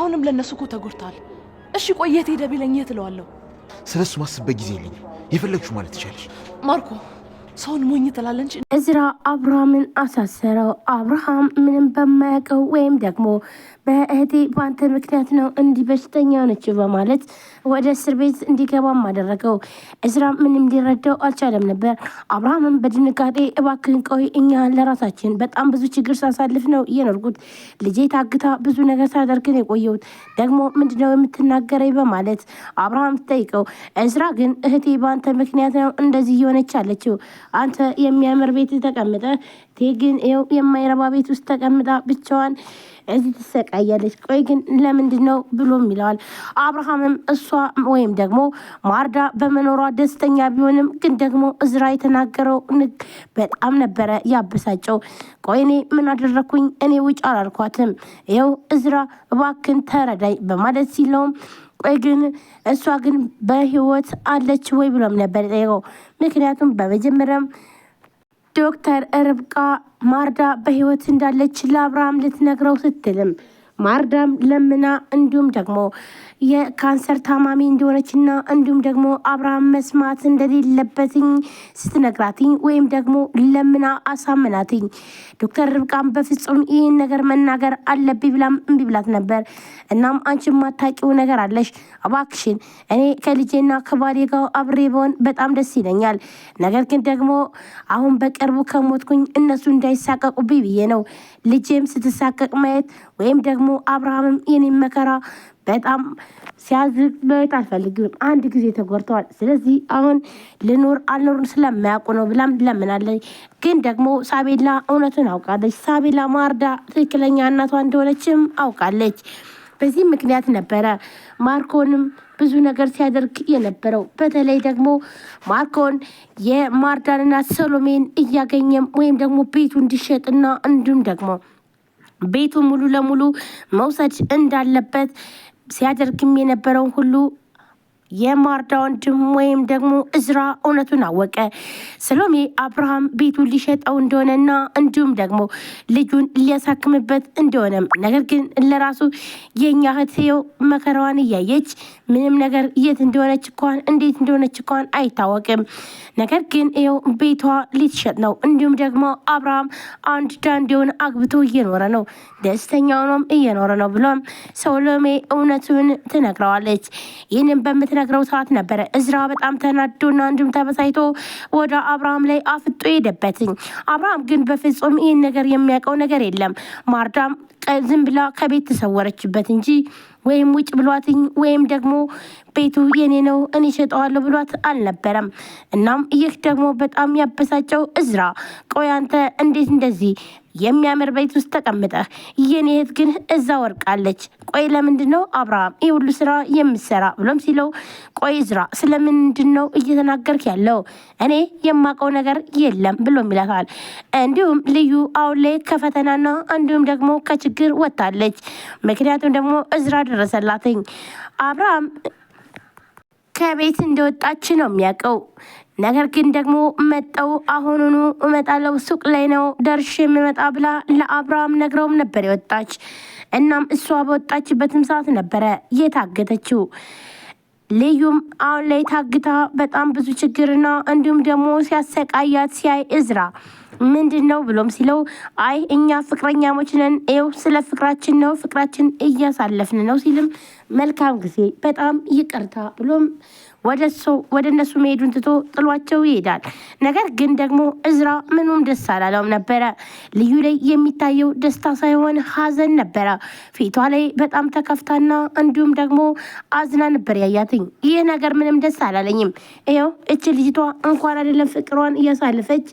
አሁንም ለነሱ እኮ ተጎድተዋል። እሺ ቆይ የት ሄደ ቢለኝ የት እለዋለሁ? ስለሱ ማስበበት ጊዜ የለኝም። የፈለግሽው ማለት ትችላለሽ። ማርኮ ሰውን ሞኝ ትላለህ እንጂ። እዝራ አብርሃምን አሳሰረው። አብርሃም ምንም በማያውቀው ወይም ደግሞ በእህቴ በአንተ ምክንያት ነው እንዲህ በሽተኛ ሆነችው በማለት ወደ እስር ቤት እንዲገባም አደረገው። እዝራ ምንም ሊረዳው አልቻለም ነበር። አብርሃምን በድንጋጤ እባክህን ቆይ፣ እኛ ለራሳችን በጣም ብዙ ችግር ሳሳልፍ ነው እየኖርኩት። ልጄ ታግታ ብዙ ነገር ሳደርግን የቆየሁት ደግሞ ምንድነው የምትናገረኝ በማለት አብርሃም ትጠይቀው። እዝራ ግን እህቴ በአንተ ምክንያት ነው እንደዚህ እየሆነች አለችው። አንተ የሚያምር ቤት ተቀምጠ ግን ይኸው የማይረባ ቤት ውስጥ ተቀምጣ ብቻዋን እዚህ ትሰቃያለች። ቆይ ግን ለምንድን ነው ብሎም ይለዋል። አብርሃምም እሷ ወይም ደግሞ ማርዳ በመኖሯ ደስተኛ ቢሆንም ግን ደግሞ እዝራ የተናገረው በጣም ነበረ ያበሳጨው። ቆይ እኔ ምን አደረኩኝ? እኔ ውጭ አላልኳትም። ይኸው እዝራ እባክን ተረዳይ በማለት ሲለውም ቆይ ግን እሷ ግን በህይወት አለች ወይ ብሎም ነበር የጠየቀው። ምክንያቱም በመጀመሪያም ዶክተር ርብቃ ማርዳ በህይወት እንዳለች ለአብርሃም ልትነግረው ስትልም ማርዳም ለምና እንዲሁም ደግሞ የካንሰር ታማሚ እንደሆነችና እንዲሁም ደግሞ አብርሃም መስማት እንደሌለበትኝ ስትነግራትኝ ወይም ደግሞ ለምና አሳምናትኝ ዶክተር ርብቃም በፍጹም ይህን ነገር መናገር አለብኝ ብላም እምቢ ብላት ነበር። እናም አንቺ የማታውቂው ነገር አለሽ፣ እባክሽን እኔ ከልጄና ከባሌ ጋር አብሬ በሆን በጣም ደስ ይለኛል። ነገር ግን ደግሞ አሁን በቅርቡ ከሞትኩኝ እነሱ እንዳይሳቀቁብኝ ብዬ ነው። ልጄም ስትሳቀቅ ማየት ወይም ደግሞ አብርሃምም የኔን መከራ በጣም ሲያዝግ ማየት አልፈልግም። አንድ ጊዜ ተጎድተዋል። ስለዚህ አሁን ልኖር አልኖር ስለማያውቁ ነው ብላም ለምናለች። ግን ደግሞ ሳቤላ እውነቱን አውቃለች። ሳቤላ ማርዳ ትክክለኛ እናቷ እንደሆነችም አውቃለች። በዚህ ምክንያት ነበረ ማርኮንም ብዙ ነገር ሲያደርግ የነበረው። በተለይ ደግሞ ማርኮን የማርዳንና ሰሎሜን እያገኘም ወይም ደግሞ ቤቱ እንዲሸጥና እንዲሁም ደግሞ ቤቱ ሙሉ ለሙሉ መውሰድ እንዳለበት ሲያደርግም የነበረውን ሁሉ የማርዳ ወንድም ወይም ደግሞ እዝራ እውነቱን አወቀ። ሰሎሜ አብርሃም ቤቱን ሊሸጠው እንደሆነና እንዲሁም ደግሞ ልጁን ሊያሳክምበት እንደሆነም ነገር ግን ለራሱ የኛ እህትየው መከራዋን እያየች ምንም ነገር የት እንደሆነች እንኳን እንዴት እንደሆነች እንኳን አይታወቅም። ነገር ግን ይኸው ቤቷ ሊሸጥ ነው። እንዲሁም ደግሞ አብርሃም አንድ ዳንዴውን አግብቶ እየኖረ ነው፣ ደስተኛ ሆኖም እየኖረ ነው ብሎም ሰሎሜ እውነቱን ትነግረዋለች። ይህንን በምትነግረው ሰዓት ነበረ እዝራ በጣም ተናዶና እንዲሁም ተበሳይቶ ወደ አብርሃም ላይ አፍጦ ሄደበትኝ። አብርሃም ግን በፍጹም ይህን ነገር የሚያውቀው ነገር የለም። ማርዳም ዝም ብላ ከቤት ተሰወረችበት እንጂ ወይም ውጭ ብሏትኝ ወይም ደግሞ ቤቱ የኔ ነው እኔ ሸጠዋለሁ ብሏት አልነበረም። እናም ይህ ደግሞ በጣም ያበሳጨው እዝራ ቆይ አንተ እንዴት እንደዚህ የሚያምር ቤት ውስጥ ተቀምጠህ የኔ እህት ግን እዛ ወርቃለች፣ ቆይ ለምንድን ነው አብርሃም ይህ ሁሉ ስራ የምትሰራ ብሎም ሲለው ቆይ እዝራ ስለምንድን ነው እየተናገርክ ያለው? እኔ የማውቀው ነገር የለም ብሎም ይላታል። እንዲሁም ልዩ አሁን ላይ ከፈተናና እንዲሁም ደግሞ ከችግር ወጥታለች። ምክንያቱም ደግሞ እዝራ ደረሰላትኝ። አብርሃም ከቤት እንደወጣች ነው የሚያውቀው። ነገር ግን ደግሞ መጠው አሁኑኑ እመጣለሁ ሱቅ ላይ ነው ደርሼ የምመጣ ብላ ለአብርሃም ነግረውም ነበር የወጣች። እናም እሷ በወጣችበትም ሰዓት ነበረ የታገተችው። ልዩም አሁን ላይ ታግታ በጣም ብዙ ችግርና እንዲሁም ደግሞ ሲያሰቃያት ሲያይ እዝራ ምንድን ነው ብሎም ሲለው አይ እኛ ፍቅረኛሞች ነን፣ ይኸው ስለ ፍቅራችን ነው ፍቅራችን እያሳለፍን ነው ሲልም መልካም ጊዜ በጣም ይቅርታ ብሎም ወደ እነሱ መሄዱን ትቶ ጥሏቸው ይሄዳል። ነገር ግን ደግሞ እዝራ ምንም ደስ አላለውም ነበረ። ልዩ ላይ የሚታየው ደስታ ሳይሆን ሀዘን ነበረ። ፊቷ ላይ በጣም ተከፍታና እንዲሁም ደግሞ አዝና ነበር ያያትኝ። ይህ ነገር ምንም ደስ አላለኝም። ይኸው እች ልጅቷ እንኳን አይደለም ፍቅሯን እያሳለፈች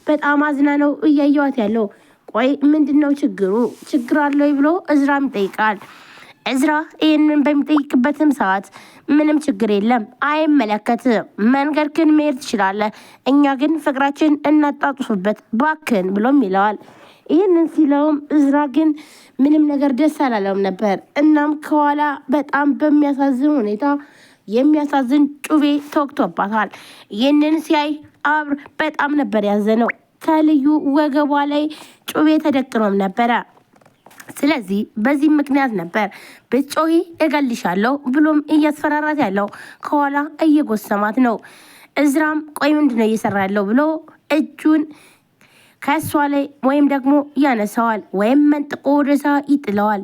በጣም አዝና ነው እያየዋት ያለው። ቆይ ምንድን ነው ችግሩ? ችግር አለው ብሎ እዝራም ይጠይቃል። እዝራ ይህንን በሚጠይቅበትም ሰዓት ምንም ችግር የለም አይመለከትም፣ መንገድ ግን መሄድ ትችላለህ፣ እኛ ግን ፍቅራችን እናጣጡፍበት ባክን ብሎም ይለዋል። ይህንን ሲለውም እዝራ ግን ምንም ነገር ደስ አላለውም ነበር። እናም ከኋላ በጣም በሚያሳዝን ሁኔታ የሚያሳዝን ጩቤ ተወግቶባታል። ይህንን ሲያይ በጣም ነበር ያዘነው። ከልዩ ወገቧ ላይ ጩቤ ተደቅኖም ነበረ። ስለዚህ በዚህ ምክንያት ነበር ብትጮሂ እገልሻለሁ ብሎም እያስፈራራት ያለው። ከኋላ እየጎሰማት ነው። እዝራም ቆይ ምንድነው እየሰራ ያለው ብሎ እጁን ከእሷ ላይ ወይም ደግሞ ያነሳዋል ወይም መንጥቆ ወደዛ ይጥለዋል።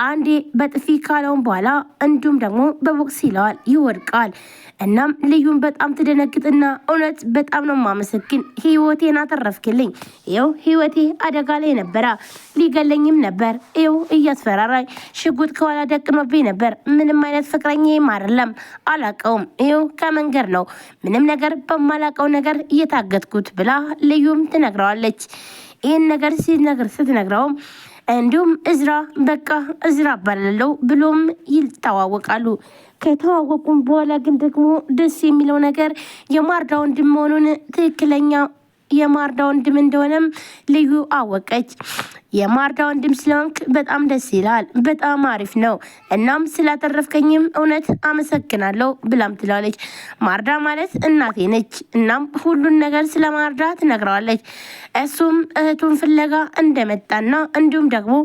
አንዴ በጥፊ ካለውን በኋላ እንዲሁም ደግሞ በቦክስ ይለዋል፣ ይወድቃል። እናም ልዩን በጣም ትደነግጥና እውነት በጣም ነው ማመሰግን፣ ህይወቴን አተረፍክልኝ። ይኸው ህይወቴ አደጋ ላይ ነበረ፣ ሊገለኝም ነበር። ይኸው እያስፈራራኝ ሽጉጥ ከኋላ ደቅኖብኝ ነበር። ምንም አይነት ፍቅረኛዬም አይደለም፣ አላቀውም። ይኸው ከመንገድ ነው ምንም ነገር በማላቀው ነገር እየታገትኩት ብላ ልዩም ትነግረዋለች። ይህን ነገር ስትነግረውም እንዲሁም እዝራ በቃ እዝራ ባላለው ብሎም ይተዋወቃሉ። ከተዋወቁም በኋላ ግን ደግሞ ደስ የሚለው ነገር የማርዳ ወንድም መሆኑን ትክክለኛ የማርዳ ወንድም እንደሆነም ልዩ አወቀች። የማርዳ ወንድም ስለሆንክ በጣም ደስ ይላል፣ በጣም አሪፍ ነው። እናም ስላተረፍከኝም እውነት አመሰግናለሁ ብላም ትላለች። ማርዳ ማለት እናቴ ነች። እናም ሁሉን ነገር ስለ ማርዳ ትነግረዋለች። እሱም እህቱን ፍለጋ እንደመጣና እንዲሁም ደግሞ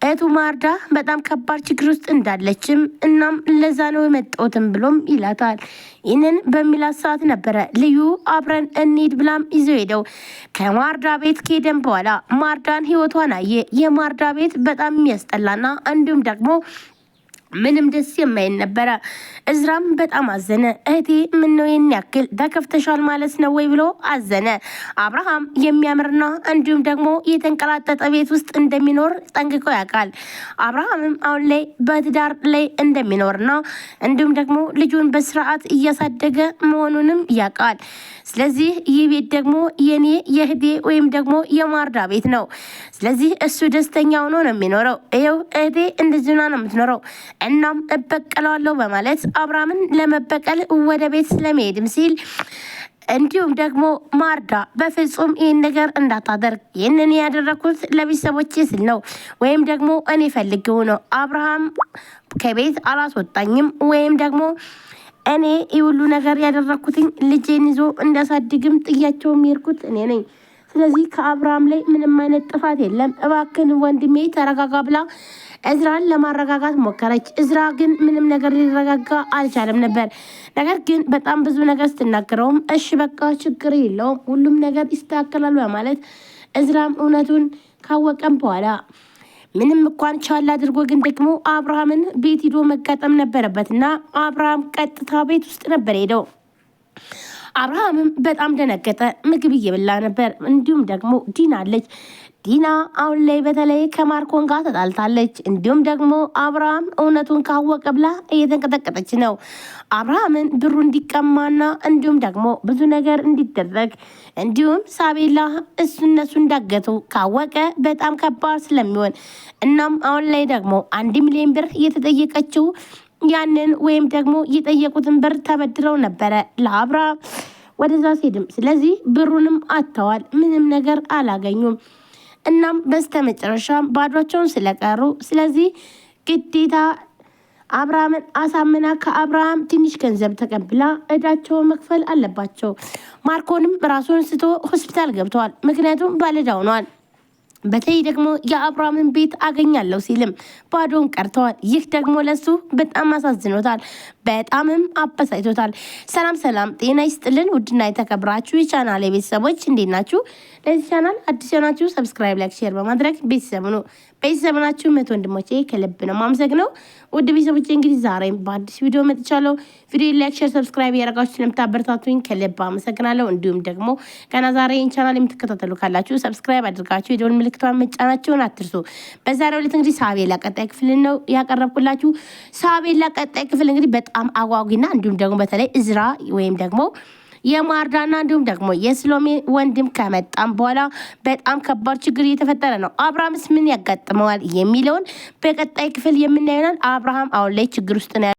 እህቱ ማርዳ በጣም ከባድ ችግር ውስጥ እንዳለችም እናም ለዛ ነው የመጣሁትም ብሎም ይላታል። ይህንን በሚላት ሰዓት ነበረ ልዩ አብረን እንሂድ ብላም ይዘው ሄደው ከማርዳ ቤት ከሄደን በኋላ ማርዳን ህይወቷን አየ። የማርዳ ቤት በጣም የሚያስጠላና እንዲሁም ደግሞ ምንም ደስ የማይል ነበረ። እዝራም በጣም አዘነ። እህቴ ምን ነው ይህን ያክል ተከፍተሻል ማለት ነው ወይ ብሎ አዘነ። አብርሃም የሚያምርና እንዲሁም ደግሞ የተንቀላጠጠ ቤት ውስጥ እንደሚኖር ጠንቅቆ ያውቃል። አብርሃምም አሁን ላይ በትዳር ላይ እንደሚኖርና እንዲሁም ደግሞ ልጁን በስርዓት እያሳደገ መሆኑንም ያውቃል። ስለዚህ ይህ ቤት ደግሞ የኔ የእህቴ ወይም ደግሞ የማርዳ ቤት ነው። ስለዚህ እሱ ደስተኛ ሆኖ ነው የሚኖረው። ይኸው እህቴ እንደዚህና ነው የምትኖረው። እናም እበቀለዋለሁ በማለት አብርሃምን ለመበቀል ወደ ቤት ስለመሄድም ሲል እንዲሁም ደግሞ ማርዳ በፍጹም ይህን ነገር እንዳታደርግ፣ ይህንን ያደረኩት ለቤተሰቦቼ ስል ነው ወይም ደግሞ እኔ ፈልጌው ነው። አብርሃም ከቤት አላስወጣኝም ወይም ደግሞ እኔ የሁሉ ነገር ያደረኩትኝ ልጄን ይዞ እንዳሳድግም ጥያቸው የሚሄድኩት እኔ ነኝ። ስለዚህ ከአብርሃም ላይ ምንም አይነት ጥፋት የለም። እባክን ወንድሜ ተረጋጋ ብላ እዝራን ለማረጋጋት ሞከረች። እዝራ ግን ምንም ነገር ሊረጋጋ አልቻለም ነበር። ነገር ግን በጣም ብዙ ነገር ስትናገረውም እሺ በቃ ችግር የለውም ሁሉም ነገር ይስተካከላል በማለት እዝራም እውነቱን ካወቀም በኋላ ምንም እንኳን ቻል አድርጎ ግን ደግሞ አብርሃምን ቤት ሂዶ መጋጠም ነበረበት እና አብርሃም ቀጥታ ቤት ውስጥ ነበር ሄደው። አብርሃምም በጣም ደነገጠ። ምግብ እየበላ ነበር። እንዲሁም ደግሞ ዲና አለች። ዲና አሁን ላይ በተለይ ከማርኮን ጋር ተጣልታለች። እንዲሁም ደግሞ አብርሃም እውነቱን ካወቀ ብላ እየተንቀጠቀጠች ነው። አብርሃምን ብሩ እንዲቀማና እንዲሁም ደግሞ ብዙ ነገር እንዲደረግ እንዲሁም ሳቤላ እነሱ እንዳገቱ ካወቀ በጣም ከባድ ስለሚሆን እናም አሁን ላይ ደግሞ 1 ሚሊዮን ብር እየተጠየቀችው ያንን ወይም ደግሞ የጠየቁትን ብር ተበድረው ነበረ ለአብርሃም ወደዛ ሲሄድም፣ ስለዚህ ብሩንም አጥተዋል። ምንም ነገር አላገኙም። እናም በስተመጨረሻም ባዷቸውን ስለቀሩ ስለዚህ ግዴታ አብርሃምን አሳምና ከአብርሃም ትንሽ ገንዘብ ተቀብላ እዳቸውን መክፈል አለባቸው። ማርኮንም ራሱን ስቶ ሆስፒታል ገብተዋል። ምክንያቱም ባለዕዳ ሆኗል። በተለይ ደግሞ የአብርሃምን ቤት አገኛለሁ ሲልም ባዶን ቀርተዋል። ይህ ደግሞ ለሱ በጣም አሳዝኖታል፣ በጣምም አበሳጭቶታል። ሰላም ሰላም፣ ጤና ይስጥልን ውድና የተከብራችሁ የቻናል ቤተሰቦች እንዴት ናችሁ? ለዚህ ቻናል አዲስ የሆናችሁ ሰብስክራይብ፣ ላይክ፣ ሼር በማድረግ ቤተሰብ ነው። ቤተሰብ ናችሁ መቶ ወንድሞቼ ከልብ ነው ማመሰግነው። ውድ ቤተሰቦቼ እንግዲህ ዛሬም በአዲስ ቪዲዮ መጥቻለሁ። ቪዲዮ ላይክ፣ ሼር፣ ሰብስክራይብ ያደረጋችሁ ስለምታበረታቱኝ ከልብ አመሰግናለሁ። እንዲሁም ደግሞ ገና ዛሬ ይህን ቻናል የምትከታተሉ ካላችሁ ሰብስክራይብ አድርጋችሁ የደወል ምልክቷን መጫናችሁን አትርሱ። በዛሬው ዕለት እንግዲህ ሳቤላ ቀጣይ ክፍል ነው ያቀረብኩላችሁ። ሳቤላ ቀጣይ ክፍል እንግዲህ በጣም አጓጊና እንዲሁም ደግሞ በተለይ እዝራ ወይም ደግሞ የማርዳና እንዲሁም ደግሞ የስሎሜ ወንድም ከመጣም በኋላ በጣም ከባድ ችግር እየተፈጠረ ነው። አብርሃምስ ምን ያጋጥመዋል የሚለውን በቀጣይ ክፍል የምናየው። አብርሃም አሁን ላይ ችግር ውስጥ ነው።